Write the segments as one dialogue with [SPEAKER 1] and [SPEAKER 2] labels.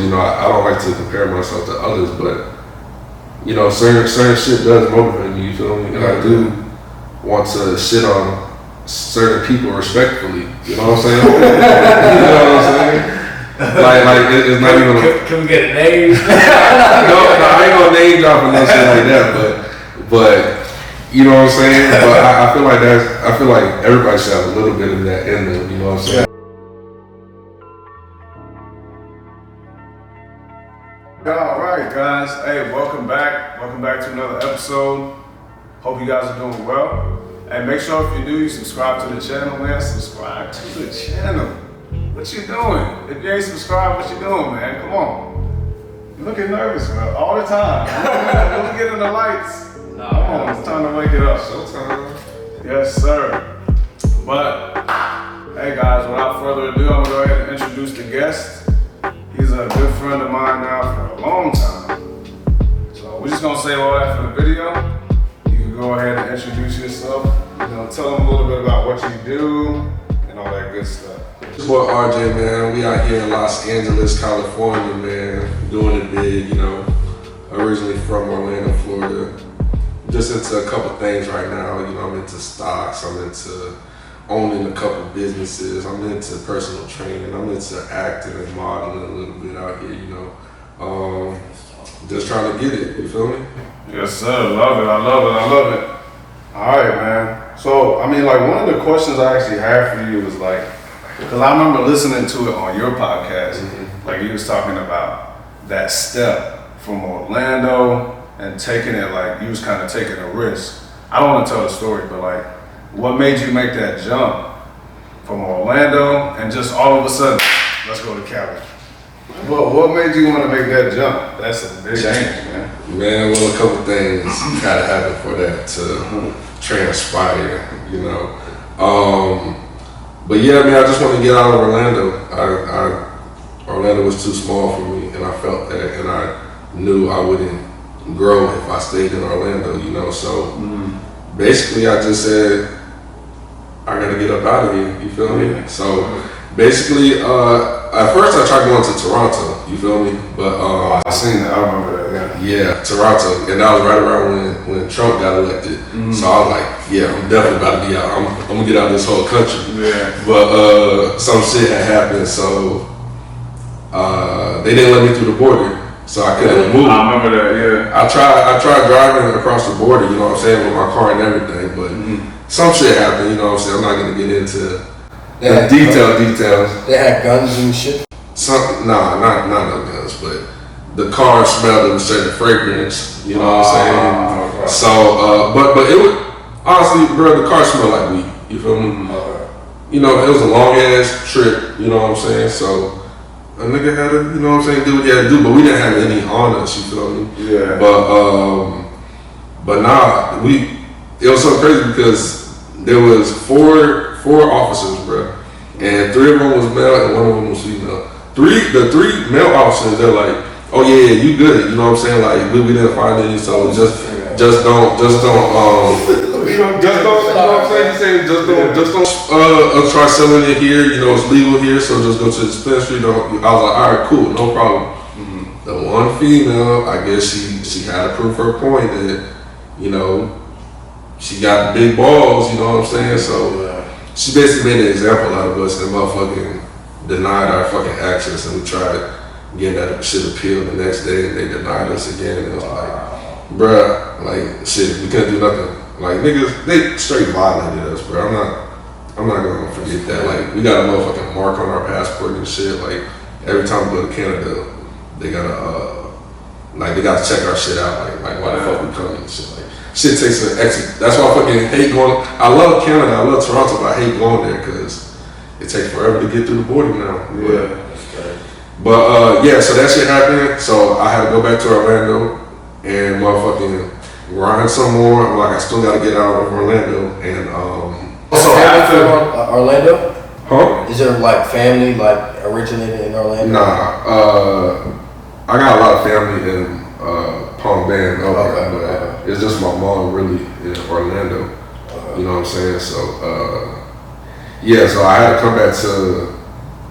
[SPEAKER 1] you know, I don't like to compare myself to others, but you know, certain shit does motivate me. You feel me? And I do want to shit on certain people respectfully. You know what I'm saying? You know what I'm saying? Like it's not even.
[SPEAKER 2] Can we get a name?
[SPEAKER 1] No, I ain't gonna name drop or no shit like that. But you know what I'm saying? But I feel like I feel like everybody should have a little bit of that in them. You know what I'm saying?
[SPEAKER 3] All right, guys. Hey, welcome back. Welcome back to another episode. Hope you guys are doing well. And make sure if you're new, you subscribe to the channel, man. Subscribe to the channel. What you doing? If you ain't subscribed, what you doing, man? Come on. You're looking nervous, man. All the time. Let me get in the lights.
[SPEAKER 2] No,
[SPEAKER 3] Come on, it's time to wake it up.
[SPEAKER 1] Showtime.
[SPEAKER 3] Yes, sir. But, hey guys, without further ado, I'm gonna go ahead and introduce the guest. He's a good friend of mine now for a long time. So we're just gonna save all that for the video. You can go ahead and introduce yourself. You know, tell them a little bit about what you do and all that good stuff.
[SPEAKER 1] This boy RJ, man. We out here in Los Angeles, California, man. Doing it big, you know. Originally from Orlando, Florida. Just into a couple things right now. You know, I'm into stocks. I'm into owning a couple businesses. I'm into personal training. I'm into acting and modeling a little bit out here, you know. Just trying to get it, you feel me?
[SPEAKER 3] Yes, sir. Love it. I love it. All right, man. So, I mean, like, one of the questions I actually had for you was like, because I remember listening to it on your podcast, like you was talking about that step from Orlando and taking it, like you was kind of taking a risk. I don't want to tell the story, but like, what made you make that jump from Orlando and just all of a sudden, let's go to Cali? What made you want to make that jump? That's a big change, man.
[SPEAKER 1] Man, well, a couple things gotta happen for that to transpire, you know. But yeah, man, I just want to get out of Orlando. Orlando was too small for me, and I felt that, and I knew I wouldn't grow if I stayed in Orlando, you know. So basically, I just said, I gotta get up out of here, you feel me? So basically, at first I tried going to Toronto, you feel me? But
[SPEAKER 3] I seen that, I remember that,
[SPEAKER 1] yeah, Toronto, and that was right around when Trump got elected. So I was like, yeah, I'm definitely about to be out. I'm gonna get out of this whole country.
[SPEAKER 3] Yeah.
[SPEAKER 1] But some shit had happened, so they didn't let me through the border, so I couldn't move.
[SPEAKER 3] I remember that, yeah.
[SPEAKER 1] I tried driving across the border, you know what I'm saying, with my car and everything, but some shit happened, you know what I'm saying. I'm not gonna get into the details.
[SPEAKER 2] They had guns and shit.
[SPEAKER 1] Not no guns, but the car smelled of a certain fragrance, you know what I'm saying? So, but it was, honestly, bro, the car smelled like weed, you feel me? You know, it was a long ass trip, you know what I'm saying? So, a nigga had to, you know what I'm saying, do what he had to do, but we didn't have any on us, you feel me?
[SPEAKER 3] Yeah.
[SPEAKER 1] But nah, it was so crazy because there was four officers, bro, and 3 of them was male and 1 of them was female. The three male officers, they're like, oh yeah, you good, you know what I'm saying? Like we didn't find any, so just don't try selling it here, you know, it's legal here, so just go to the dispensary. I was like, all right, cool, no problem. The one female, I guess she had to prove her point that, you know, she got big balls, you know what I'm saying? So she basically made an example out of us and motherfucking denied our fucking access, and we tried getting that shit appealed the next day, and they denied us again. And it was like, bruh, like shit, we couldn't do nothing. Like niggas, they straight violated us, bro. I'm not gonna forget that. Like we got a motherfucking mark on our passport and shit. Like every time we go to Canada, they gotta they gotta check our shit out. Like why the fuck we coming and shit. Like shit takes an exit. That's why I fucking hate going. I love Canada, I love Toronto, but I hate going there because it takes forever to get through the border now. But yeah, so that shit happened. So I had to go back to Orlando and motherfucking grind some more. Like I still gotta get out of Orlando and
[SPEAKER 2] So after Orlando?
[SPEAKER 1] Huh?
[SPEAKER 2] Is there like family like originated in Orlando?
[SPEAKER 1] Nah, I got a lot of family in Palm Bay, but it's just my mom really in Orlando. You know what I'm saying? So yeah, so I had to come back to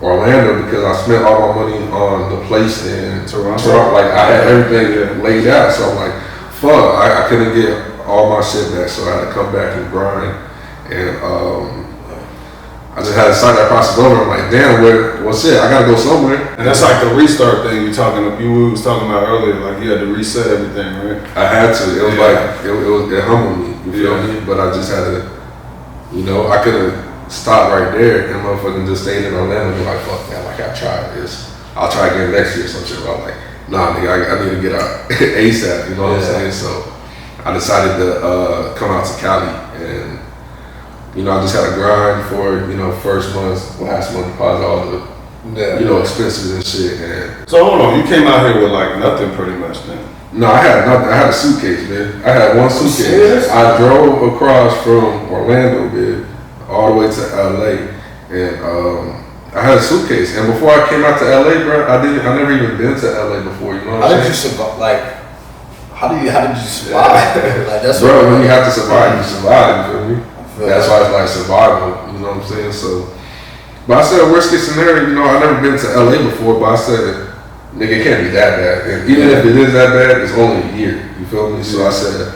[SPEAKER 1] Orlando because I spent all my money on the place in
[SPEAKER 3] Toronto.
[SPEAKER 1] Like I had everything laid out, so I'm like, fuck, I couldn't get all my shit back, so I had to come back and grind. And I just had to start that process over. I'm like, damn, what's it? I gotta go somewhere.
[SPEAKER 3] And that's like the restart thing you was talking about earlier. Like you had to reset everything, right?
[SPEAKER 1] I had to. It was like it humbled me. You feel me? But I just had to. I could have stopped right there and motherfucking just stayed in Orlando and be like, fuck that. Like I tried this. I'll try again next year. Some shit. But I'm like, nah, nigga, I need to get out ASAP. You know what I'm saying? So I decided to come out to Cali and. I just had to grind for, first month, last month, deposit all the, expenses and shit. And
[SPEAKER 3] so hold on, you came out here with like nothing pretty much then?
[SPEAKER 1] No, I had nothing. I had a suitcase, man. I had one suitcase. I drove across from Orlando, man, all the way to LA. And I had a suitcase. And before I came out to LA, bro, I never even been to LA before, you know what I'm saying?
[SPEAKER 2] How did you survive? How did you survive? That's
[SPEAKER 1] bro, when you have to survive, you survive, you feel me? That's why it's like survival, you know what I'm saying? So, but I said worst case scenario, I never been to LA before, but I said, nigga, it can't be that bad. And even if it is that bad, it's only a year, you feel me? So I said,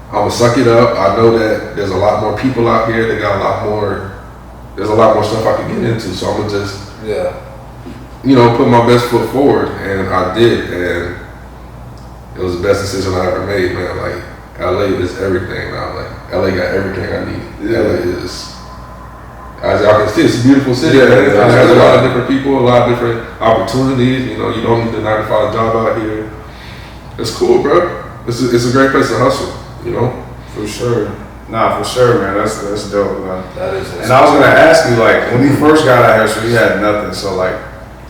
[SPEAKER 1] I'm gonna suck it up. I know that there's a lot more people out here. There's a lot more stuff I can get into. So I'm gonna just, put my best foot forward. And I did, and it was the best decision I ever made, man. Like, LA is everything now. Like LA got everything I need. LA is, as y'all can see, it's a beautiful city. It has a lot of different people, a lot of different opportunities. You don't need a 9-to-5 job out here. It's cool, bro. It's a great place to hustle.
[SPEAKER 3] For sure. Nah, for sure, man. That's dope, man.
[SPEAKER 2] That is.
[SPEAKER 3] And I was gonna ask you, like, when you first got out here, so you had nothing. So like,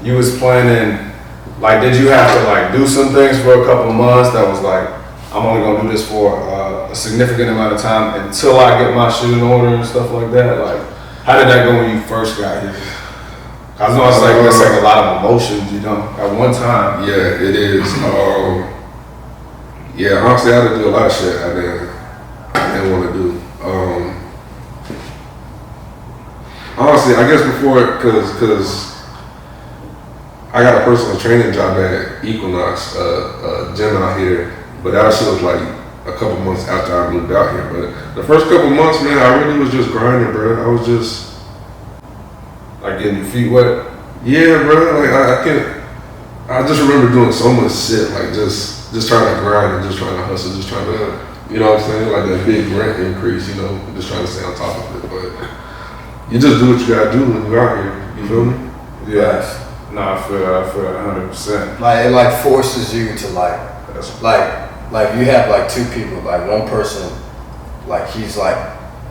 [SPEAKER 3] you was planning, like, did you have to like do some things for a couple of months that was like, I'm only gonna do this for a significant amount of time until I get my shit in order and stuff like that. Like, how did that go when you first got here? I know it's like a lot of emotions, at one time.
[SPEAKER 1] Yeah, it is. Honestly, I had to do a lot of shit I didn't want to do. Honestly, I guess before, cause I got a personal training job at Equinox, gym out here. But that shit was like a couple months after I moved out here. But the first couple months, man, I really was just grinding, bro. I was just
[SPEAKER 3] like getting your feet wet.
[SPEAKER 1] Yeah, bro. Like I just remember doing so much shit, like just trying to grind and just trying to hustle, just trying to, you know what I'm saying, like that big rent increase, just trying to stay on top of it. But you just do what you gotta do when you're out here. You feel me?
[SPEAKER 3] Yes. No, I feel 100%.
[SPEAKER 2] Like it forces you to like you have like two people, like one person, like he's like,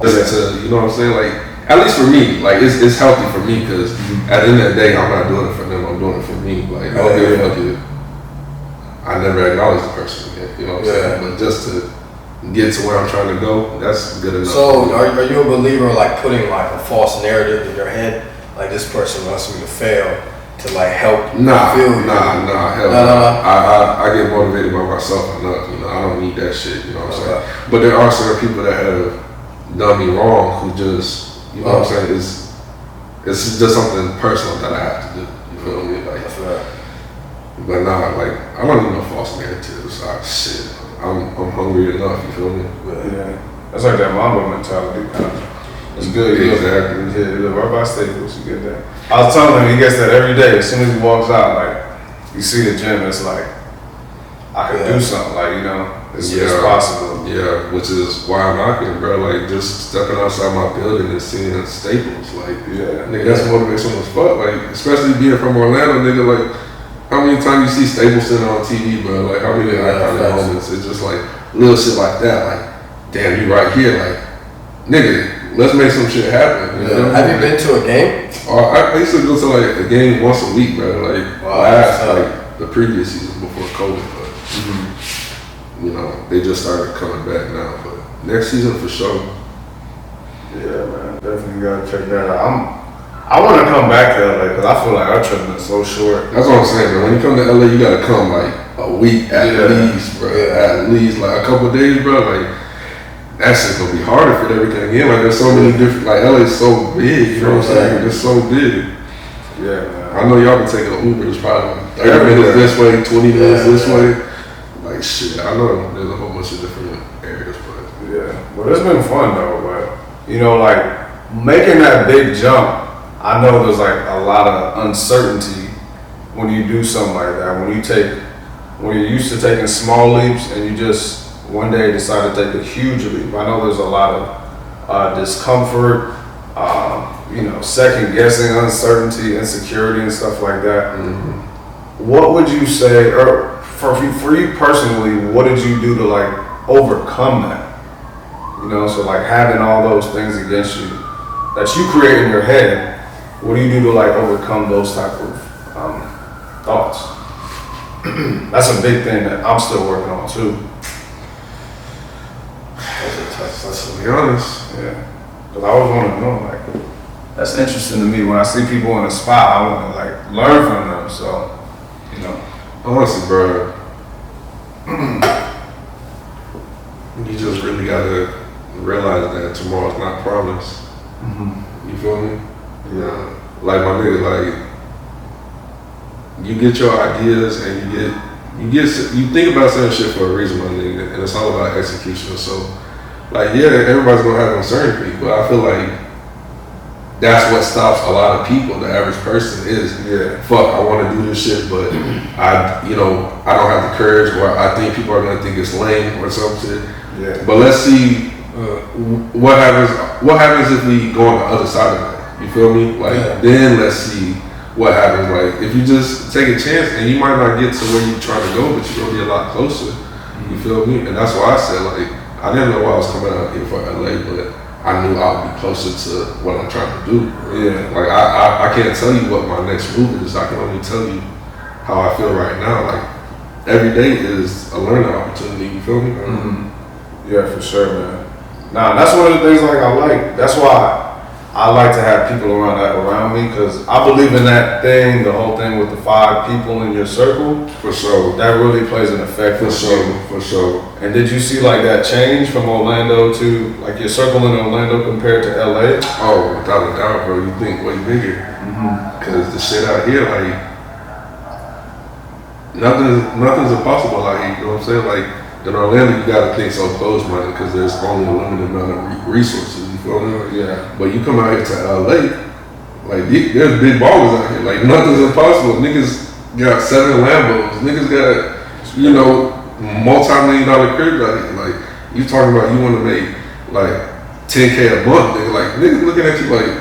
[SPEAKER 1] you know what I'm saying, like at least for me, like it's healthy for me because at the end of the day, I'm not doing it for them, I'm doing it for me. Like I don't give a fuck if I never acknowledge the person again, you know what I'm saying, but just to get to where I'm trying to go, that's good enough.
[SPEAKER 2] So are you a believer like putting like a false narrative in your head, like this person wants me to fail to like help feel you?
[SPEAKER 1] Hell no. I get motivated by myself enough, I don't need that shit, you know what I'm saying? But there are certain people that have done me wrong who just, you know what I'm saying, it's just something personal that I have to do, you feel me? Like, but nah, like, I don't need no false narratives, shit. I'm hungry enough, you feel me?
[SPEAKER 3] Yeah. That's like that Mamba mentality. It's good.
[SPEAKER 1] Exactly.
[SPEAKER 3] You live right by Staples, you get that. I was telling him he gets that every day. As soon as he walks out, like, you see the gym, it's like, I could do something, like, it's possible.
[SPEAKER 1] Yeah, which is why I'm out here, bro. Like, just stepping outside my building and seeing Staples, like, nigga, that's motivation as fuck. Like, especially being from Orlando, nigga, like, how many times you see Staples sitting on TV, bro? Like, how many iconic moments? It's just like little shit like that. Like, damn, you right here, like, nigga, let's make some shit happen.
[SPEAKER 2] Have you been to a game?
[SPEAKER 1] I used to go to like a game once a week, bro. Like like the previous season before COVID, but they just started coming back now. But next season for sure.
[SPEAKER 3] Yeah, man, definitely gotta check that out. I want to come back to LA because I feel like our trip is so short.
[SPEAKER 1] That's what I'm saying, man. When you come to LA, you gotta come like a week at least, bro. At least like a couple of days, bro. Like that shit's gonna be harder for everything again. Like there's so many different. Like LA's so big, you know what I'm saying? It's so big.
[SPEAKER 3] Yeah, man.
[SPEAKER 1] I know y'all been taking Uber. It's probably like 30 minutes this way, 20 minutes this way. Like shit, I know there's a whole bunch of different areas, but
[SPEAKER 3] yeah. Well, it's been fun though, but you know, like making that big jump. I know there's like a lot of uncertainty when you do something like that. When you're used to taking small leaps and you just one day decide to take a huge leap. I know there's a lot of discomfort, you know, second guessing, uncertainty, insecurity, and stuff like that.
[SPEAKER 1] mm-hmm.
[SPEAKER 3] What would you say, or for you personally, what did you do to like overcome that? You know, so like having all those things against you that you create in your head, what do you do to like overcome those type of thoughts? That's a big thing that I'm still working on too.
[SPEAKER 2] That's a tough lesson.
[SPEAKER 1] To be honest,
[SPEAKER 3] Yeah, because I always want to know, like, that's interesting to me. When I see people in a spot, I want to like learn from them. So, you know,
[SPEAKER 1] honestly, bro, you just really gotta realize that tomorrow's not promised. You feel me? Yeah. Like my nigga, like you get your ideas and you think about certain shit for a reason, my nigga, and it's all about execution. So, like, yeah, everybody's gonna have uncertainty, but I feel like that's what stops a lot of people. The average person is, fuck, I want to do this shit, but I don't have the courage, or I think people are gonna think it's lame or something.
[SPEAKER 3] yeah,
[SPEAKER 1] But let's see what happens. What happens if we go on the other side of that? You feel me? Like then let's see what happens. Like if you just take a chance, and you might not get to where you're trying to go, but you're gonna be a lot closer. You feel me? And that's why I said, like, I didn't know why I was coming out here for LA, but I knew I would be closer to what I'm trying to do.
[SPEAKER 3] Yeah.
[SPEAKER 1] Like I can't tell you what my next move is. I can only tell you how I feel right now. Like every day is a learning opportunity. You feel me?
[SPEAKER 3] yeah, for sure, man. Nah, that's one of the things like I like. That's why I like to have people around me, because I believe in that thing, the whole thing with the 5 people in your circle.
[SPEAKER 1] For sure.
[SPEAKER 3] That really plays an effect
[SPEAKER 1] For
[SPEAKER 3] on
[SPEAKER 1] sure.
[SPEAKER 3] you.
[SPEAKER 1] For sure.
[SPEAKER 3] And did you see like that change from Orlando to like your circle in Orlando compared to LA?
[SPEAKER 1] Oh, without a doubt, bro. You think way bigger. Cause the shit out here, like nothing's impossible out here. You know what I'm saying? Like in Orlando, you gotta think so close-minded because there's only a limited amount of resources. You feel me?
[SPEAKER 3] Yeah.
[SPEAKER 1] But you come out here to LA, like there's big ballers out here. Like nothing's impossible. Niggas got 7 Lambos. Niggas got multi-million-dollar cribs out here. Like you talking about you want to make like $10K a month. Nigga, like niggas looking at you like,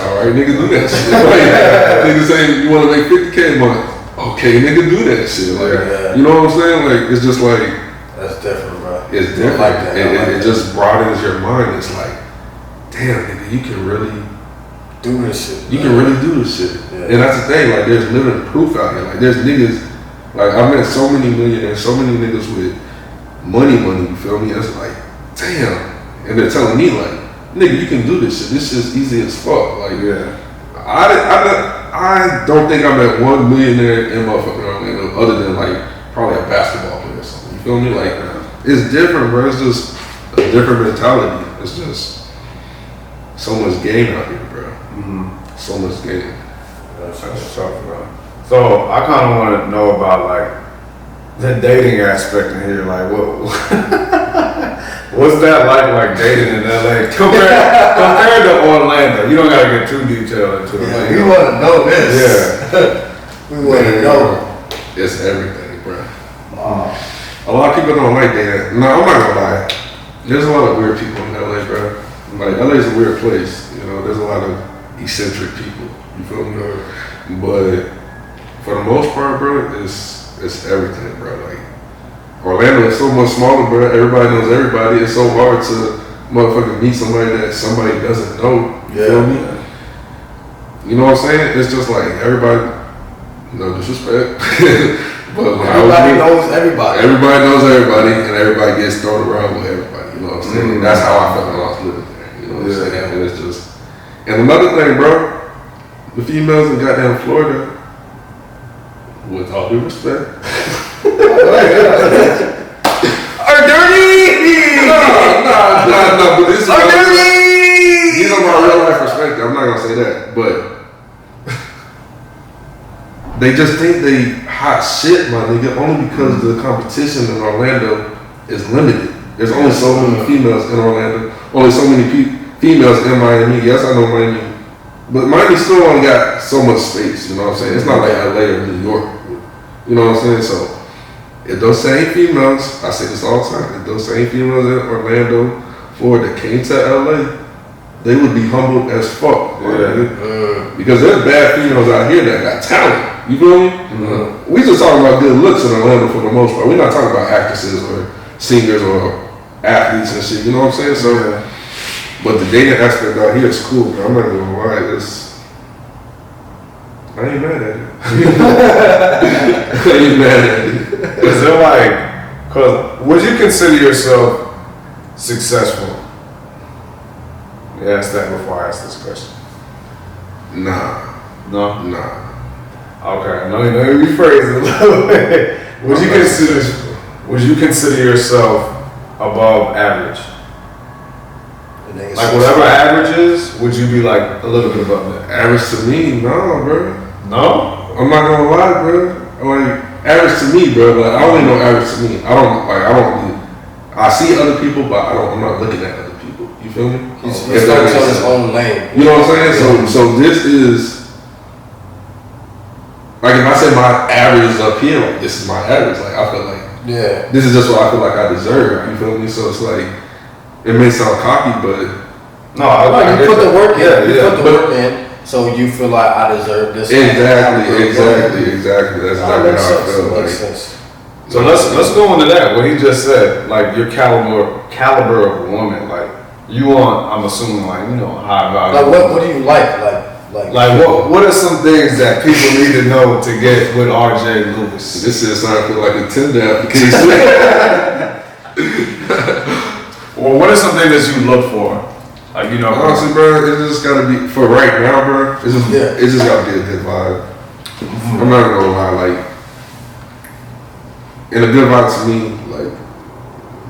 [SPEAKER 1] all right, nigga, do that shit. Like, niggas saying you want to make $50K a month. Okay, nigga, do that shit. Like, you know what I'm saying? Like, it's just like
[SPEAKER 2] That's different, bro.
[SPEAKER 1] it's different.
[SPEAKER 2] I like that.
[SPEAKER 1] It just broadens your mind. It's like, damn, nigga, you can really
[SPEAKER 2] do this shit.
[SPEAKER 1] You can really do this shit.
[SPEAKER 2] Yeah.
[SPEAKER 1] And that's the thing. Like, there's living proof out here. Like, there's niggas. Like, I met so many millionaires, so many niggas with money. You feel me? It's like, damn. And they're telling me like, nigga, you can do this shit. This shit's easy as fuck. Like, I don't think I met one millionaire in motherfucking Orlando other than like probably a basketball player or something. You feel me? Like, it's different, bro. It's just a different mentality. It's just so much game out here, bro. So much game.
[SPEAKER 3] That's tough, bro. So I kind of want to know about like the dating aspect in here. Like, what's that like dating in LA compared to Orlando? You don't gotta get too detailed into it.
[SPEAKER 2] Yeah, we want to know this.
[SPEAKER 3] Yeah.
[SPEAKER 2] We want to know.
[SPEAKER 1] It's everything, bro. A lot of people don't like dating. No, I'm not gonna lie. There's a lot of weird people in LA, bro. Like, LA is a weird place. You know, there's a lot of eccentric people. You feel me? But for the most part, bro, it's everything, bro. Like, Orlando is so much smaller, bro. Everybody knows everybody. It's so hard to motherfucking meet somebody that somebody doesn't know. You feel me? You know what I'm saying? It's just like everybody, no disrespect, but like,
[SPEAKER 2] Everybody knows everybody.
[SPEAKER 1] Everybody knows everybody, and everybody gets thrown around with everybody. You know what I'm saying? That's how I felt when I was living there. You know what I'm saying? And it's just, and another thing, bro, the females in goddamn Florida, with all due respect,
[SPEAKER 2] Are dirty!
[SPEAKER 1] No, but this is
[SPEAKER 2] Are dirty!
[SPEAKER 1] these are my real life perspective. I'm not gonna say that, but they just think they hot shit, my nigga, only because the competition in Orlando is limited. There's only so many females in Orlando, only so many females in Miami. Yes, I know Miami, but Miami still only got so much space, you know what I'm saying? It's not like LA or New York, you know what I'm saying? So, if those same females, I say this all the time, if those same females in Orlando, Florida came to LA, they would be humbled as fuck. Because there's bad females out here that got talent. You feel me? We just talking about good looks in Orlando for the most part. We're not talking about actresses or singers or athletes and shit. You know what I'm saying? So, but the dating aspect out here is cool. I'm not gonna lie. I ain't mad at it. I ain't mad at it.
[SPEAKER 3] Is it like, cause would you consider yourself successful? Yeah, ask that before I ask this question.
[SPEAKER 1] Nah.
[SPEAKER 3] No?
[SPEAKER 1] Nah.
[SPEAKER 3] Okay, let me rephrase it a little bit. Would you consider yourself above average? Like whatever average is, would you be like a little bit above that?
[SPEAKER 1] Average to me, no, bro.
[SPEAKER 3] No?
[SPEAKER 1] I'm not gonna lie, bro. Like average to me, bro. Like I only know average to me. I see other people, but I'm not looking at other people. You feel me?
[SPEAKER 2] He's focused on his own lane.
[SPEAKER 1] You know what I'm saying? So this is like if I say my average is up here, like this is my average. Like I feel like this is just what I feel like I deserve. You feel me? So it's like it may sound cocky, but
[SPEAKER 2] you put the work in. You put the work in. So you feel like I deserve this.
[SPEAKER 1] Exactly. That's exactly how I feel.
[SPEAKER 2] Makes sense.
[SPEAKER 3] So let's go into that. What he just said, like your caliber of a woman, like you want. I'm assuming like high value.
[SPEAKER 2] Like what do you like?
[SPEAKER 3] Like what are some things that people need to know to get with RJ Lewis?
[SPEAKER 1] This is starting to feel like a Tinder application.
[SPEAKER 3] Well, what are some things that you look for? Like
[SPEAKER 1] honestly, bro, it just gotta be for right now, bro. It just gotta be a good vibe. I'm not gonna lie, like, and a good vibe to me, like,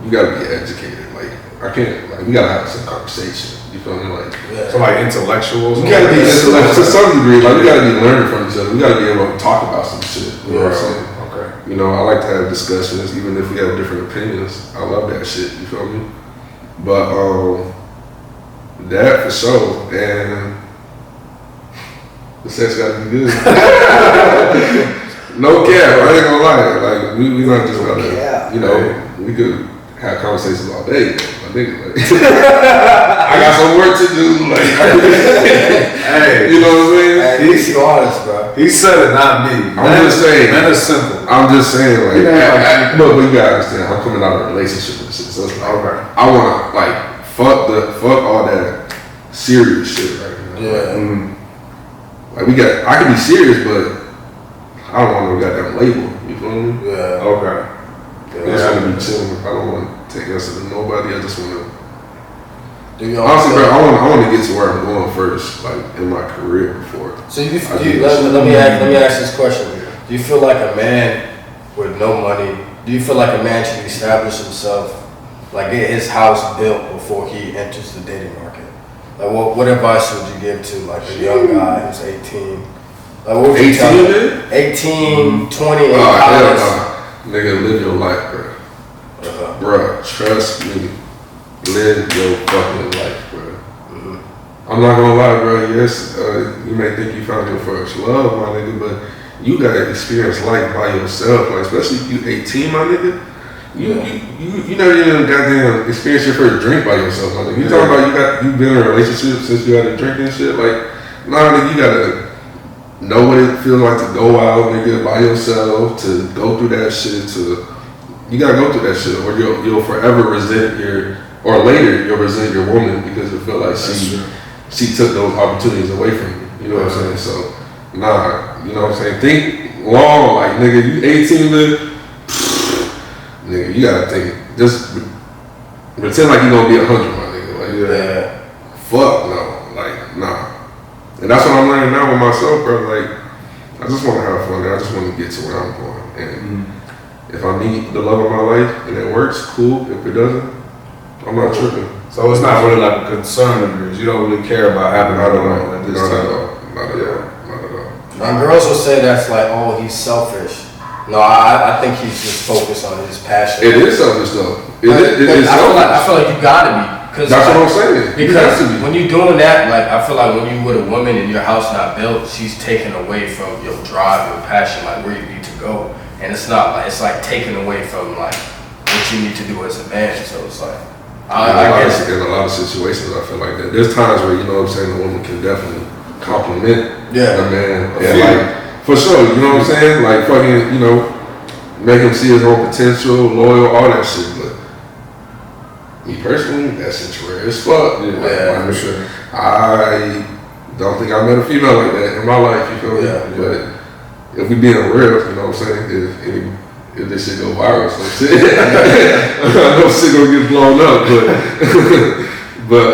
[SPEAKER 1] you gotta be educated. Like, I can't, like, we gotta have some conversation. You feel me? Like,
[SPEAKER 3] so like intellectuals.
[SPEAKER 1] We gotta be to some degree. Like, we gotta be learning from each other. We gotta be able to talk about some shit. You know what I'm saying?
[SPEAKER 3] Okay.
[SPEAKER 1] You know, I like to have discussions, even if we have different opinions. I love that shit. You feel me? But that for sure, and the sex gotta be good. No cap, I ain't gonna lie. Like we not just gotta, we could have conversations all day. I think like, I got some work to do. Like,
[SPEAKER 3] hey,
[SPEAKER 1] you know what I'm saying?
[SPEAKER 2] Hey, he's honest, bro.
[SPEAKER 3] He said it, not me.
[SPEAKER 1] I'm just saying.
[SPEAKER 3] That is simple.
[SPEAKER 1] I'm just saying, like, but you gotta understand, I'm coming out of a relationship and shit, so it's like, I wanna like fuck all that serious shit right now. Like I can be serious, but I don't want no goddamn label. You feel me?
[SPEAKER 3] Okay.
[SPEAKER 1] I just want to be chilling. I don't want to take answer to nobody. I just want to. Honestly, bro, I want to get to where I'm going first, like in my career before.
[SPEAKER 2] So let me ask this question. Do you feel like a man with no money? Do you feel like a man should establish himself, like get his house built before he enters the dating market? Like what advice would you give to like a young guy who's 18? Like what would you tell him? 18, 20, in college.
[SPEAKER 1] Nigga, live your life, bro. Bruh, trust me. Live your fucking life, bro. I'm not gonna lie, bro. Yes, you may think you found your first love, my nigga, but you gotta experience life by yourself. Like, especially if you 18, my nigga. You never even goddamn experience your first drink by yourself, my nigga. You talking about you been in a relationship since you had a drink and shit? Like, nah, nigga, you gotta know what it feels like to go out, nigga, by yourself, to go through that shit, you gotta go through that shit, or you'll forever resent you'll resent your woman because you feel like she took those opportunities away from you. You know what I'm saying? So, nah, you know what I'm saying? Think long, like, nigga, you 18, nigga, you gotta think, just pretend like you gonna be 100, my nigga. Like, fuck no, like, nah. And that's what I'm learning now with myself, bro. Like, I just want to have fun. I just want to get to where I'm going. And if I meet the love of my life and it works, cool. If it doesn't, I'm not tripping.
[SPEAKER 3] So it's not really like a concern of yours. You don't really care about having
[SPEAKER 1] Not at all.
[SPEAKER 3] at this time.
[SPEAKER 1] Not at all.
[SPEAKER 2] And girls will say that's like, oh, he's selfish. No, I think he's just focused on his passion.
[SPEAKER 1] It is selfish though. It is
[SPEAKER 2] I
[SPEAKER 1] selfish.
[SPEAKER 2] feel like you gotta be.
[SPEAKER 1] That's what I'm saying.
[SPEAKER 2] Because when you're doing that, like I feel like when you with a woman and your house not built, she's taken away from your drive, your passion, like where you need to go. And it's not like, it's like taken away from like what you need to do as a man. So it's like, I guess.
[SPEAKER 1] In a lot of situations, I feel like that. There's times where, you know what I'm saying, the woman can definitely compliment the man. And like, for sure, you know what I'm saying? Like fucking, you know, make him see his own potential, loyal, all that shit. But me personally, that shit's rare as fuck.
[SPEAKER 2] Yeah, for sure.
[SPEAKER 1] I don't think I met a female like that in my life, you feel me?
[SPEAKER 2] Yeah.
[SPEAKER 1] But if we being real, you know what I'm saying? If this shit go viral, so shit, I know shit gonna get blown up, but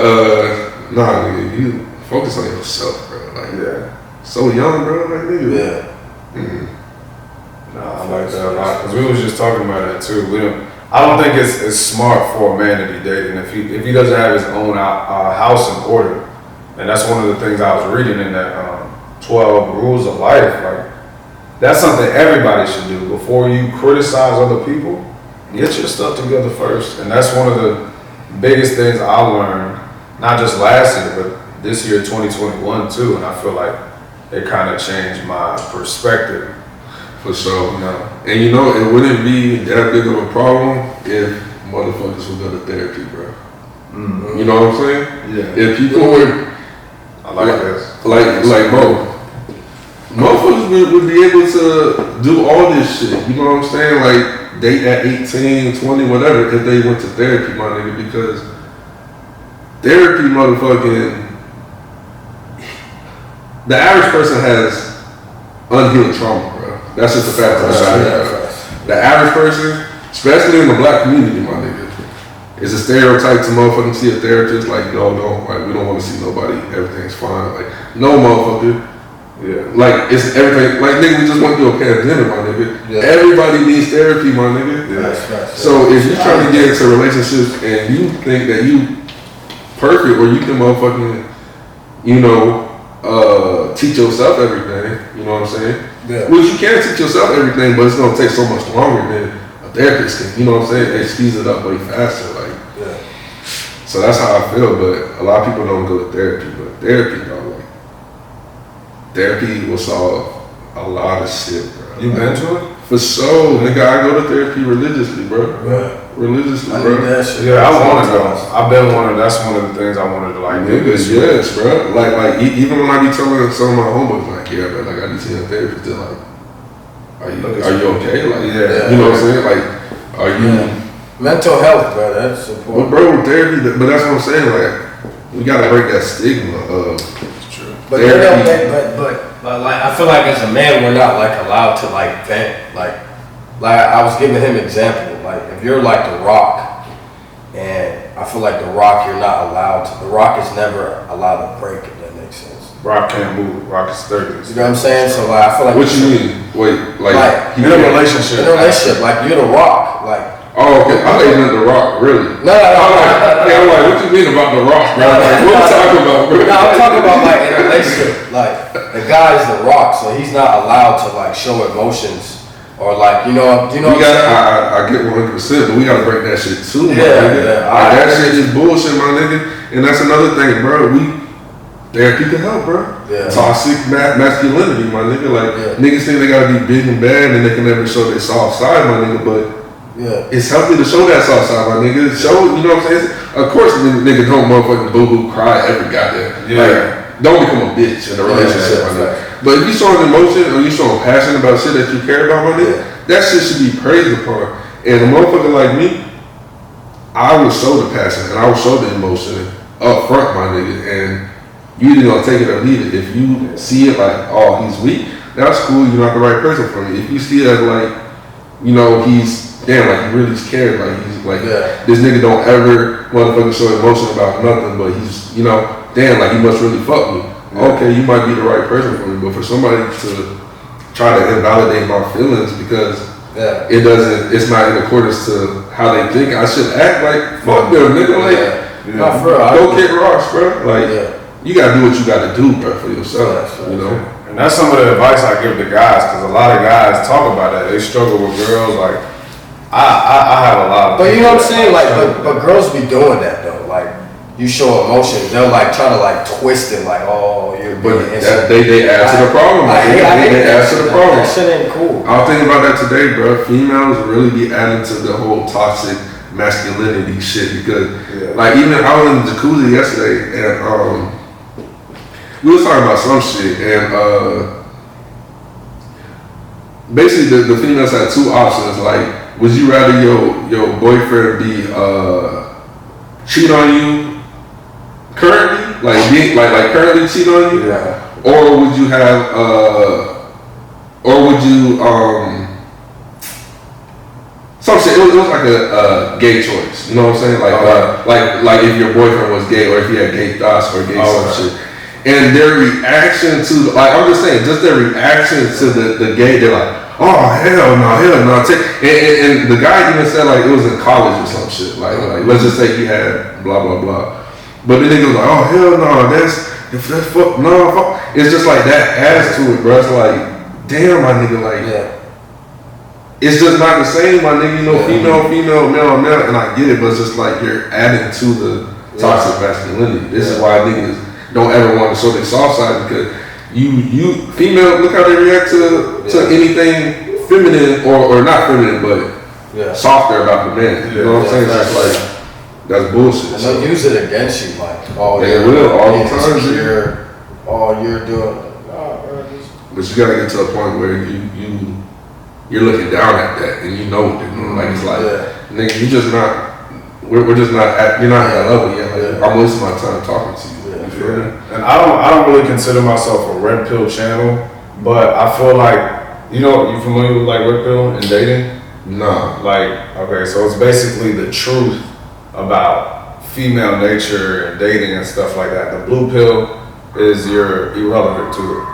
[SPEAKER 1] nah, nigga, you focus on yourself, bro. Like, so young, bro, like nigga.
[SPEAKER 3] Yeah. Mm-hmm. Nah, I like that a lot because we was just talking about that too. I don't think it's smart for a man to be dating if he doesn't have his own house in order, and that's one of the things I was reading in that 12 Rules of Life. Like, that's something everybody should do before you criticize other people. Get your stuff together first, and that's one of the biggest things I learned, not just last year, but this year, 2021 too. And I feel like it kind of changed my perspective.
[SPEAKER 1] For sure. And you know, it wouldn't be that big of a problem if motherfuckers would go to therapy, bro. Mm-hmm. You know what I'm saying?
[SPEAKER 3] Yeah.
[SPEAKER 1] If people would,
[SPEAKER 3] I like this.
[SPEAKER 1] Like, bro, motherfuckers would be able to do all this shit. You know what I'm saying? Like, date at 18, 20, whatever, if they went to therapy, my nigga, because therapy, motherfucking, the average person has unhealed trauma, bro. That's just a fact of the matter. The average person, especially in the black community, my nigga, is a stereotype to motherfucking see a therapist. Like, no, like, we don't want to see nobody. Everything's fine. Like, no, motherfucker. Yeah. Like, it's everything. Like, nigga, we just went through a pandemic, my nigga. Yeah. Everybody needs therapy, my nigga. Yeah. So if you're trying to get into relationships and you think that you perfect or you can motherfucking, you know, teach yourself everything, you know what I'm saying? Yeah. Well, you can teach yourself everything, but it's gonna take so much longer than a therapist can. You know what I'm saying? They speed it up way faster. Like, so that's how I feel. But a lot of people don't go to therapy. But therapy, though, like, therapy will solve a lot of shit, bro.
[SPEAKER 3] You been to it?
[SPEAKER 1] For sure, nigga. I go to therapy religiously, bro. Religiously, bro.
[SPEAKER 3] Yeah, I want to go. I've been wanting. That's one of the things I wanted to like.
[SPEAKER 1] Niggas, yes, bro. Like even when I be telling some of my homeboys, like, yeah, bro, like I need to see a therapist. They're like, are you okay? Like, you know what I'm saying? Like, are you
[SPEAKER 2] mental health, bro? That's important.
[SPEAKER 1] But bro, therapy. But that's what I'm saying. Like, we gotta break that stigma of
[SPEAKER 2] But but like I feel like as a man we're not like allowed to like vent. Like I was giving him example. Like if you're like The Rock, and I feel like The Rock you're not allowed to. The Rock is never allowed to break. If that makes sense.
[SPEAKER 3] Rock can't move. Rock is 30.
[SPEAKER 2] You know what I'm saying? So like I feel like
[SPEAKER 1] what you mean? Wait, like
[SPEAKER 3] in a relationship.
[SPEAKER 2] In a relationship, like you're The Rock, like.
[SPEAKER 1] Oh, okay. I thought you meant The Rock, really.
[SPEAKER 2] No.
[SPEAKER 1] I'm like, what you mean about The Rock, bro? Like, what are you talking about, bro?
[SPEAKER 2] No, I'm talking about like in a relationship. Like the guy is The Rock, so he's not allowed to like show emotions or like you know.
[SPEAKER 1] I get 100%, but we gotta break that shit too, my nigga. Like, that shit is bullshit, my nigga. And that's another thing, bro. Therapy can help, bro. Yeah. Toxic masculinity, my nigga. Like niggas think they gotta be big and bad and they can never show their soft side, my nigga. But it's healthy to show that soft side, my nigga. Show, you know what I'm saying? Of course, niggas don't motherfucking boo-hoo cry every goddamn. Like, don't become a bitch in a relationship, my nigga. But if you showing emotion or you showing passion about shit that you care about, my nigga, that shit should be praised upon. And a motherfucker like me, I will show the passion and I will show the emotion up front, my nigga. And you either gonna take it or leave it. If you see it like, oh, he's weak, that's cool. You're not the right person for me. If you see it as like, you know, he's damn, like he really cared. Like he's like this nigga don't ever motherfucking show emotion about nothing, but he's, you know, damn, like he must really fuck me. Okay, you might be the right person for me, but for somebody to try to invalidate my feelings because it's not in accordance to how they think I should act, like fuck them, nigga. Like, go kick rocks, bro. Like, you gotta do what you gotta do, bro, for yourself. You know.
[SPEAKER 3] And And that's some of the advice I give to guys, because a lot of guys talk about that. They struggle with girls. Like, I have a lot of.
[SPEAKER 2] But you know what I'm saying? Like, but girls be doing that though. Like, you show emotion, they'll like try to like twist it, like, oh, you're.
[SPEAKER 1] But they add to the problem. They add to the problem.
[SPEAKER 2] That shit ain't cool.
[SPEAKER 1] I was thinking about that today, bro. Females really be adding to the whole toxic masculinity shit because, like, even I was in the jacuzzi yesterday and we was talking about some shit and basically the females had two options. Like, would you rather your boyfriend be cheat on you currently, like currently cheat on you, or would you have or would you some shit? It was like a gay choice. You know what I'm saying? Like if your boyfriend was gay or if he had gay thoughts or gay some shit. And their reaction to, like, I'm just saying, just their reaction to the gay, they're like, oh, hell no. And the guy even said, like, it was in college or some shit. Like let's just say he had blah, blah, blah. But the nigga was like, oh, hell no, that's fuck, no, fuck. It's just like that adds to it, bro. It's like, damn, my nigga, like, it's just not the same, my nigga. You know, female, male, and I get it, but it's just like you're adding to the toxic masculinity. This is why niggas don't ever want to show their soft side because you female, look how they react to anything feminine or not feminine, but softer about the man. You know what I'm saying? It's just like, that's bullshit.
[SPEAKER 2] And they'll use it against you, like, oh,
[SPEAKER 1] they will all the time.
[SPEAKER 2] You're doing.
[SPEAKER 1] But you gotta get to a point where you're looking down at that and you know what they're doing. Like, it's like, nigga, you just not. We're just not at. You're not at that level yet. Like, I'm wasting my time talking to you.
[SPEAKER 3] And I don't really consider myself a red pill channel, but I feel like, you familiar with like red pill and dating?
[SPEAKER 1] No.
[SPEAKER 3] Like, okay, so it's basically the truth about female nature and dating and stuff like that. The blue pill is you're irrelevant to it.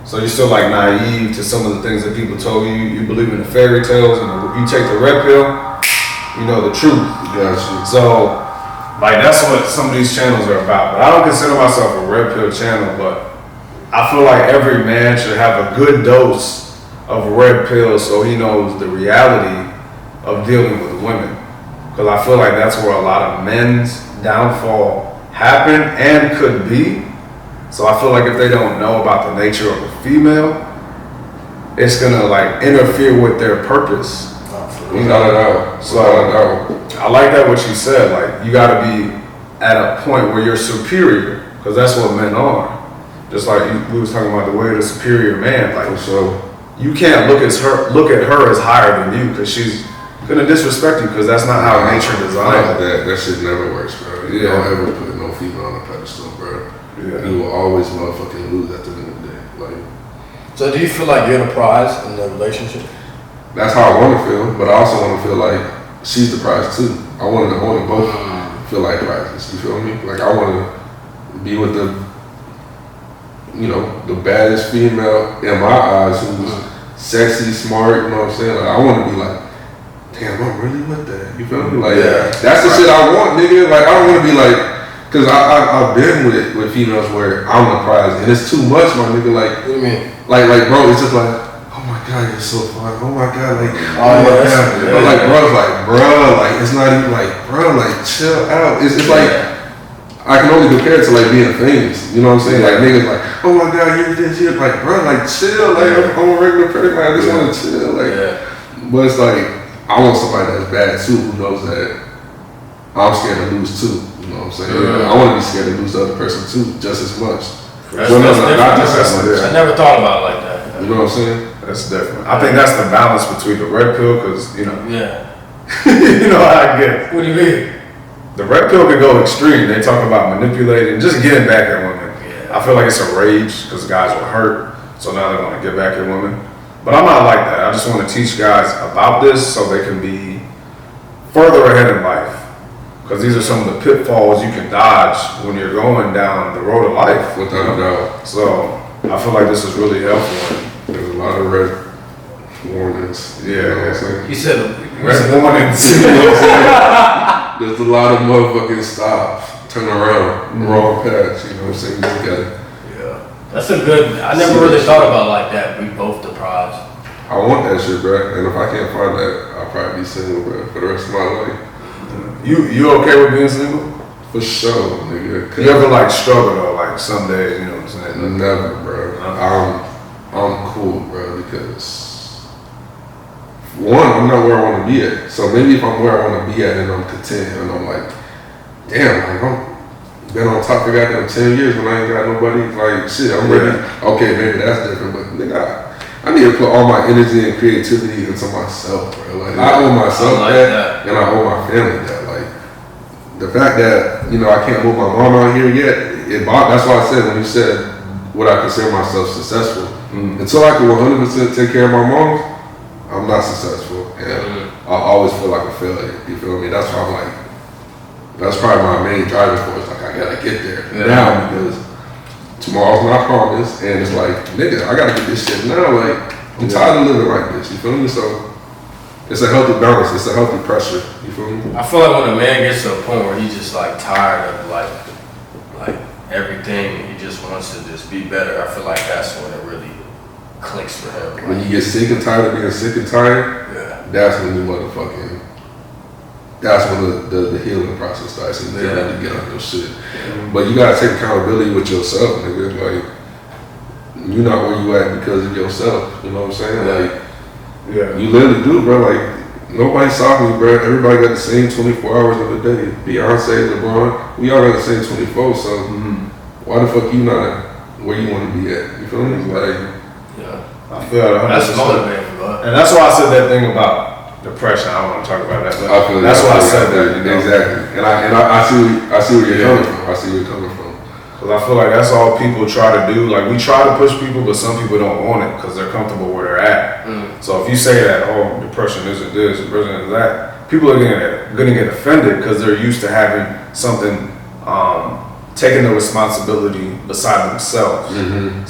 [SPEAKER 3] So you're still like naive to some of the things that people told you. You believe in the fairy tales, and you take the red pill, you know the truth.
[SPEAKER 1] Gotcha.
[SPEAKER 3] So, like, that's what some of these channels are about. But I don't consider myself a red pill channel, but I feel like every man should have a good dose of red pill so he knows the reality of dealing with women. Because I feel like that's where a lot of men's downfall happen and could be. So I feel like if they don't know about the nature of a female, it's gonna like interfere with their purpose.
[SPEAKER 1] Without a doubt.
[SPEAKER 3] So I like that what you said. Like, you gotta be at a point where you're superior, because that's what men are. Just like we was talking about the way of the superior man. Like, so you can't look at her as higher than you, because she's gonna disrespect you, because that's not how nature designed it.
[SPEAKER 1] That shit never works, bro. You don't ever put no female on a pedestal, bro. You will always motherfucking lose at the end of the day. Like,
[SPEAKER 2] so do you feel like you're the prize in the relationship?
[SPEAKER 1] That's how I want to feel, but I also want to feel like she's the prize too. I want to both feel like prizes. You feel me? Like, I want to be with the baddest female in my eyes, who's sexy, smart. You know what I'm saying? Like, I want to be like, damn, I'm really with that. You feel me? Like, that's the shit I want, nigga. Like, I don't want to be like, cause I've been with females where I'm the prize and it's too much, my nigga. Like,
[SPEAKER 2] what do you mean?
[SPEAKER 1] Like, bro, it's just like, oh my god, you're so fun. Oh my god, like, oh my god. But like, bro, like, it's not even like, bro, like, chill out. It's like, I can only compare it to like being famous. You know what I'm saying? Like, niggas like, oh my god, you're this, you're like, bro, like, chill. Like, I'm a regular person. Like, I just want to chill. Like, but it's like, I want somebody that's bad too, who knows that I'm scared to lose too. You know what I'm saying? I want to be scared to lose the other person too, just as much.
[SPEAKER 2] I never thought about it like that.
[SPEAKER 1] You know what I'm saying?
[SPEAKER 3] That's different. I think that's the balance between the red pill, because you know how I get.
[SPEAKER 2] What do you mean?
[SPEAKER 3] The red pill can go extreme. They talk about manipulating, just getting back at women. I feel like it's a rage because guys were hurt, so now they want to get back at women. But I'm not like that. I just want to teach guys about this so they can be further ahead in life. Because these are some of the pitfalls you can dodge when you're going down the road of life.
[SPEAKER 1] Without a doubt.
[SPEAKER 3] So I feel like this is really helpful.
[SPEAKER 1] There's a lot of red warnings.
[SPEAKER 3] Yeah.
[SPEAKER 1] You know what I'm saying?
[SPEAKER 2] You said
[SPEAKER 3] red warnings.
[SPEAKER 1] You know what I'm saying? There's a lot of motherfucking stop, turn around, wrong path. You know what I'm saying? You got it.
[SPEAKER 2] Yeah. That's a good. I never really thought about it like that. We both the prize.
[SPEAKER 1] I want that shit, bro. And if I can't find that, I'll probably be single, bro, for the rest of my life.
[SPEAKER 3] You okay with being single?
[SPEAKER 1] For sure, nigga.
[SPEAKER 3] You ever like struggle though, like some days, you know what I'm saying?
[SPEAKER 1] Never, bro. I'm cool, bro, because one, I'm not where I want to be at. So maybe if I'm where I want to be at and I'm content and I'm like, damn, like I'm been on top for goddamn 10 years when I ain't got nobody, like shit, I'm ready. Okay, maybe that's different, but nigga, I need to put all my energy and creativity into myself, bro. Like I owe myself that, and I owe my family that. Like the fact that I can't move my mom out here yet, that's why I said when you said would I consider myself successful, until I can 100% take care of my mom, I'm not successful, and I always feel like a failure. You feel me? That's why I'm like, that's probably my main driving force. Like I gotta get there now because tomorrow's not promised, and it's like, nigga, I gotta get this shit now. Like, I'm tired of living like this, you feel me? So, it's a healthy balance, it's a healthy pressure, you feel me?
[SPEAKER 2] I feel like when a man gets to a point where he's just like tired of like everything, and he just wants to just be better, I feel like that's when it really clicks for him.
[SPEAKER 1] When you get sick and tired of being sick and tired, that's when that's when the healing process starts and you really get on your shit. But you gotta take accountability with yourself, nigga. Like, you're not where you at because of yourself. You know what I'm saying? Like, you literally do, bro. Like, nobody saw me, bro. Everybody got the same 24 hours of the day. Beyonce, LeBron, we all got the same 24. So why the fuck you not where you want to be at? You feel me? Like,
[SPEAKER 3] I feel that 100%.
[SPEAKER 2] That's motivating, bro.
[SPEAKER 3] And that's why I said that thing about depression. I don't want to talk about that, but
[SPEAKER 1] I feel
[SPEAKER 3] that's why I said
[SPEAKER 1] that.
[SPEAKER 3] that.
[SPEAKER 1] Exactly. And I see where you're coming from. I see where you're coming from.
[SPEAKER 3] Because I feel like that's all people try to do. Like, we try to push people, but some people don't want it because they're comfortable where they're at. So if you say that, oh, depression isn't this, depression isn't that, people are going to get offended because they're used to having something, taking the responsibility beside themselves.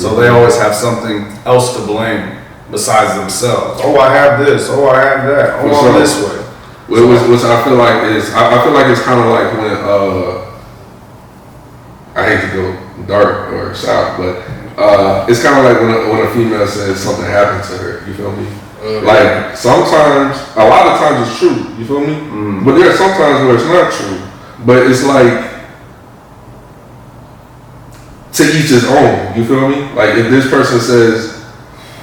[SPEAKER 3] So they always have something else to blame besides themselves. Oh, I have this. Oh, I have that. Oh, I'm this way.
[SPEAKER 1] Which I feel like is, I feel like it's kind of like when, I hate to go dark or south, but it's kind of like when a female says something happened to her. You feel me? Like sometimes, a lot of times it's true. You feel me? But there are some times where it's not true. But it's like to each his own. You feel me? Like if this person says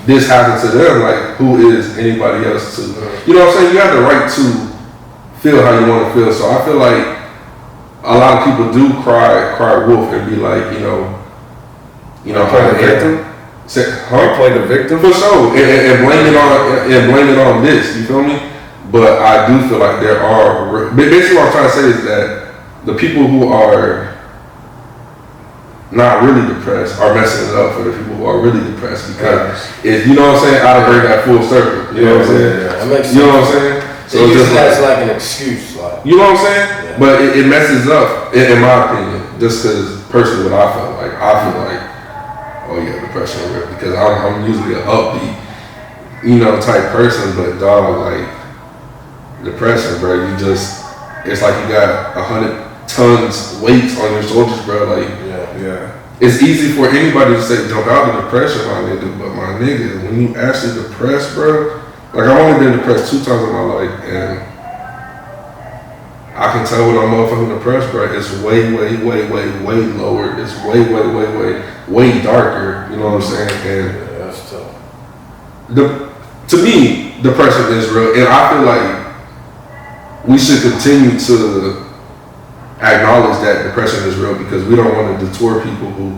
[SPEAKER 1] this happened to them, like who is anybody else to? You know what I'm saying? You have the right to feel how you want to feel. So I feel like a lot of people do cry wolf and be like,
[SPEAKER 3] play the victim. Play the victim
[SPEAKER 1] for sure, and blame it on this. You feel me? But I do feel like there are basically what I'm trying to say is that the people who are not really depressed are messing it up for the people who are really depressed because if you know what I'm saying, I bring that full circle. You know what I'm saying?
[SPEAKER 2] That makes sense.
[SPEAKER 1] You know what I'm saying?
[SPEAKER 2] So it just has like an excuse, like,
[SPEAKER 1] you know what I'm saying? But it messes up, in my opinion, just because personally what I felt like. I feel like, oh yeah, depression, because I'm usually an upbeat, type person, but dog, like, depression, bro, it's like you got 100 tons weight on your shoulders, bro, like, it's easy for anybody to say jump out of depression, my nigga, but my nigga, when you actually depressed, bro, like I've only been depressed 2 times in my life, and I can tell when I'm motherfucking depressed, bro. It's way lower. It's way darker. You know what I'm saying? And
[SPEAKER 2] that's tough.
[SPEAKER 1] To me, depression is real, and I feel like we should continue to acknowledge that depression is real because we don't want to detour people who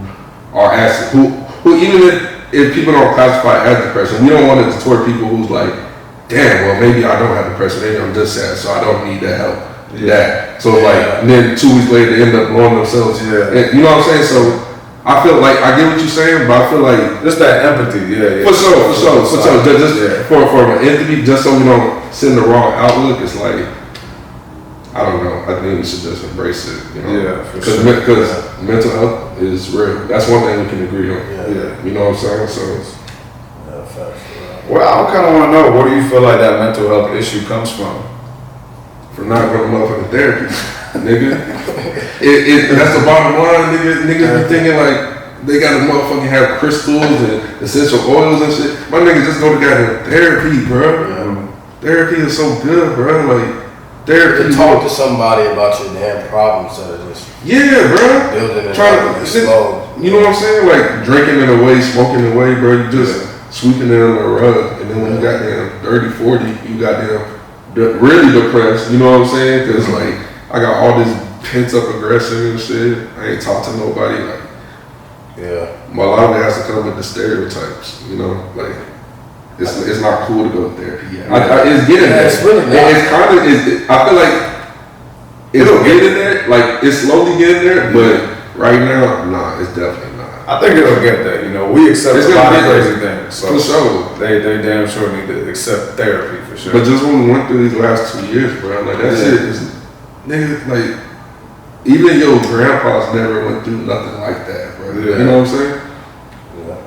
[SPEAKER 1] are asking, who even if people don't classify it as depression, we don't want to detour people who's like, damn, well maybe I don't have depression, maybe I'm just sad, so I don't need that help. So and then 2 weeks later they end up blowing themselves. And, you know what I'm saying? So I feel like I get what you're saying, but I feel like
[SPEAKER 3] just that empathy,
[SPEAKER 1] for sure. Just for an empathy, just so we don't send the wrong outlook. It's like, I don't know. I think we should just embrace it. Because mental health is real. That's one thing we can agree on. You know what I'm saying? So.
[SPEAKER 3] Well, I kind of want to know, where do you feel like that mental health issue comes from?
[SPEAKER 1] From not going to motherfucking therapy, nigga. That's the bottom line, nigga. Niggas be thinking like they got to motherfucking have crystals and essential oils and shit. My nigga just go to goddamn therapy, bro.
[SPEAKER 2] Yeah.
[SPEAKER 1] Therapy is so good, bro. Like, therapy.
[SPEAKER 2] To talk to somebody about your damn problems instead of just
[SPEAKER 1] bro.
[SPEAKER 2] building it
[SPEAKER 1] Trying
[SPEAKER 2] up
[SPEAKER 1] to,
[SPEAKER 2] slow.
[SPEAKER 1] you know what I'm saying? Like, drinking it away, smoking it away, bro. You just sweeping it on the rug. And then when you goddamn 30, 40, you goddamn really depressed. You know what I'm saying? Because, like, I got all this pent up aggression and shit. I ain't talk to nobody. Like, a lot of it has to come with the stereotypes. You know, like, it's not cool to go to therapy. It's getting there.
[SPEAKER 2] It's really not.
[SPEAKER 1] It's kind of. I feel like it'll get in there. Like, it's slowly getting there, but right now, nah, it's definitely not.
[SPEAKER 3] I think it'll get there. You know, we accept a lot of crazy things, so
[SPEAKER 1] for sure.
[SPEAKER 3] They damn sure need to accept therapy for sure.
[SPEAKER 1] But just when we went through these last 2 years, bro, like that shit is, nigga, like even your grandpas never went through nothing like that, bro.
[SPEAKER 3] Yeah.
[SPEAKER 1] You know what I'm saying?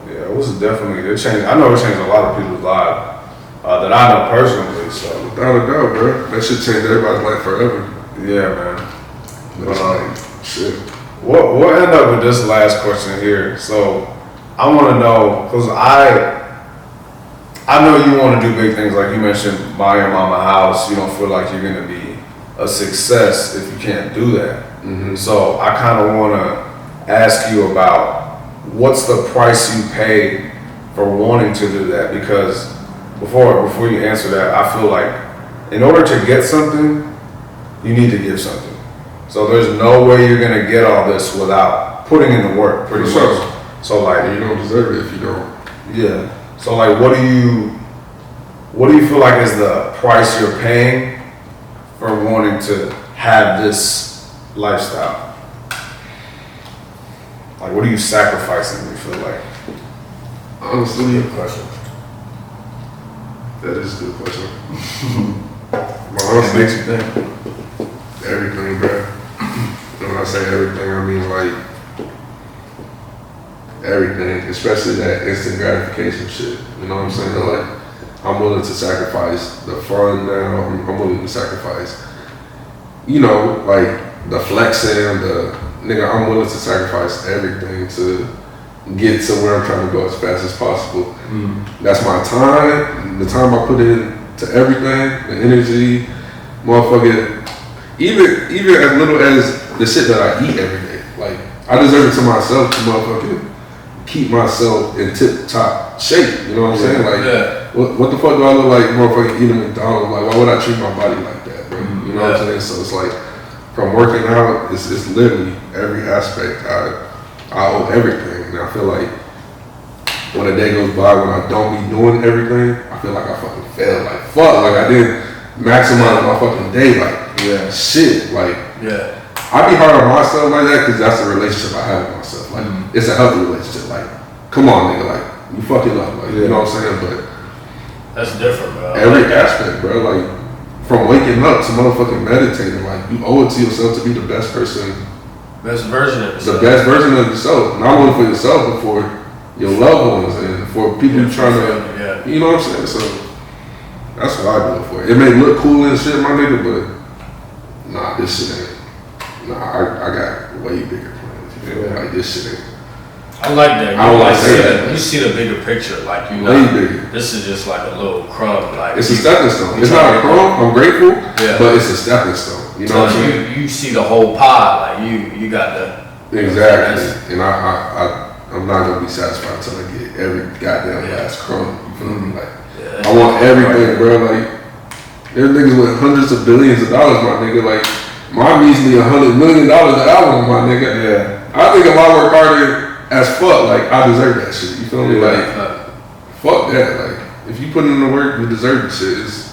[SPEAKER 3] Yeah, it was definitely it changed. I know it changed a lot of people's lives that I know personally. So
[SPEAKER 1] Without a doubt, bro, that shit changed everybody's life forever.
[SPEAKER 3] yeah, man.
[SPEAKER 1] But it's like, shit.
[SPEAKER 3] We'll end up with this last question here. So I want to know, because I know you want to do big things, like you mentioned, buy your mama a house. You don't feel like you're going to be a success if you can't do that.
[SPEAKER 1] Mm-hmm.
[SPEAKER 3] So I kind of want to ask you about what's the price you pay for wanting to do that, because before you answer that, I feel like in order to get something, you need to give something. So there's no way you're gonna get all this without putting in the work, pretty much. So like,
[SPEAKER 1] you don't deserve it if you don't.
[SPEAKER 3] yeah. So like, what do you feel like is the price you're paying for wanting to have this lifestyle? Like, what are you sacrificing? You feel like?
[SPEAKER 1] Honestly,
[SPEAKER 2] Good question.
[SPEAKER 1] that is a good question. But
[SPEAKER 3] What
[SPEAKER 1] honestly,
[SPEAKER 3] makes you think?
[SPEAKER 1] everything, bro. When I say everything, I mean like everything, especially that instant gratification shit. You know what I'm saying? Like, I'm willing to sacrifice the fun now. I'm willing to sacrifice, you know, like the flexing, I'm willing to sacrifice everything to get to where I'm trying to go as fast as possible. That's my time, the time I put in to everything, the energy, motherfucker. Even as little as the shit that I eat every day. Like, I deserve it to myself to motherfucking keep myself in tip-top shape. You know what I'm saying? Like, what the fuck do I look like motherfucking eating McDonald's? Like, why would I treat my body like that, bro? You know what I'm saying? So it's like, from working out, it's literally every aspect. I owe everything. And I feel like when a day goes by when I don't be doing everything, I feel like I fucking failed. Like, fuck, like I didn't maximize my fucking day. Like, shit, like, I be hard on myself like that because that's the relationship I have with myself. Like, it's a healthy relationship. Like, come on, nigga, like, you fucking up. Like, you know what I'm saying? But
[SPEAKER 2] that's different, bro.
[SPEAKER 1] every aspect, bro. Like, from waking up to motherfucking meditating, like, you owe it to yourself to be the best person.
[SPEAKER 2] Best version of yourself.
[SPEAKER 1] The best version of yourself. Not only for yourself, but for your loved ones and for people trying to, you know what I'm saying? So, that's what I do it for. It may look cool and shit, my nigga, but nah, this shit ain't. Nah, I got way bigger plans. You feel me? Like, this shit ain't.
[SPEAKER 2] I like that.
[SPEAKER 1] I don't like that.
[SPEAKER 2] You see the bigger picture, like, you know,
[SPEAKER 1] Way bigger.
[SPEAKER 2] this is just like a little crumb. Like,
[SPEAKER 1] It's a stepping stone. It's not a crumb. I'm grateful, but it's a stepping stone. You know what I'm saying?
[SPEAKER 2] You see the whole pie. Like, you got the
[SPEAKER 1] Exactly. And I'm not gonna be satisfied until I get every goddamn last crumb. You feel me? Like, I want everything, bro. Like, there's niggas with hundreds of billions of dollars, my nigga. Like, my measly $100 million an album, my nigga.
[SPEAKER 3] Yeah.
[SPEAKER 1] I think if I work harder as fuck, like, I deserve that shit. You feel me? Like, fuck that. Like, if you put in the work, you deserve the shit.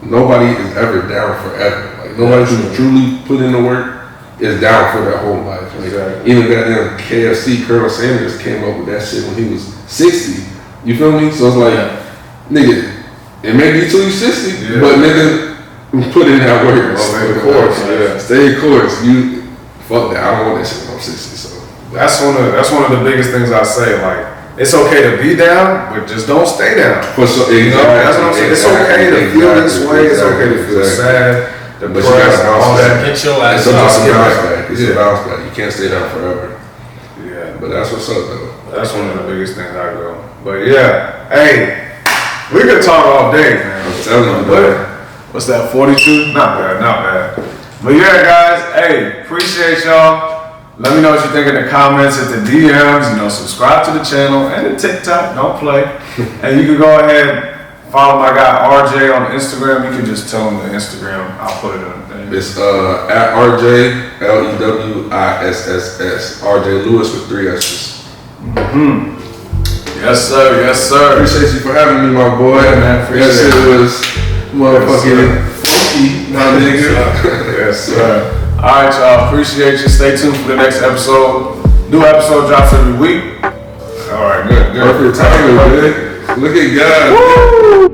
[SPEAKER 1] Nobody is ever down forever. Like, nobody who truly put in the work is down for their whole life. Like, even goddamn KFC, Colonel Sanders came up with that shit when he was 60. You feel me? So it's like, nigga, it may be till you 60, but nigga, put in that work.
[SPEAKER 3] Stay the course.
[SPEAKER 1] Stay the course. You fuck that. I don't want that shit when I'm 60. So
[SPEAKER 3] that's one of the biggest things I say. Like, it's okay to be down, but just don't stay down.
[SPEAKER 1] for sure,
[SPEAKER 3] You know, that's what I'm saying. It's okay to feel this way. It's okay to feel sad, depressed, all that.
[SPEAKER 2] Get your ass
[SPEAKER 1] It's a bounce
[SPEAKER 2] up.
[SPEAKER 1] back. It's a bounce back. You can't stay down forever.
[SPEAKER 3] Yeah,
[SPEAKER 1] But that's what's up though.
[SPEAKER 3] That's one of the biggest things I go. But yeah, hey, we could talk all day, man.
[SPEAKER 1] I'm telling you,
[SPEAKER 3] But
[SPEAKER 1] man.
[SPEAKER 3] what's that, 42? Not bad, not bad. But yeah, guys, hey, appreciate y'all. Let me know what you think in the comments, hit the DMs, subscribe to the channel and the TikTok, don't play. And you can go ahead, follow my guy RJ on Instagram. You can just tell him the Instagram, I'll put it in the thing.
[SPEAKER 1] It's at RJ LEWISSS RJ Lewis with 3 S's.
[SPEAKER 3] Yes, sir, yes, sir.
[SPEAKER 1] Appreciate you for having me, my boy.
[SPEAKER 3] Yeah, man, appreciate
[SPEAKER 1] Yes, it was motherfucking funky, my nigga.
[SPEAKER 3] Yes, sir. All right, y'all. Appreciate you. Stay tuned for the next episode. New episode drops every week. All right, good.
[SPEAKER 1] Perfect timing, man. Look at God.
[SPEAKER 3] Woo!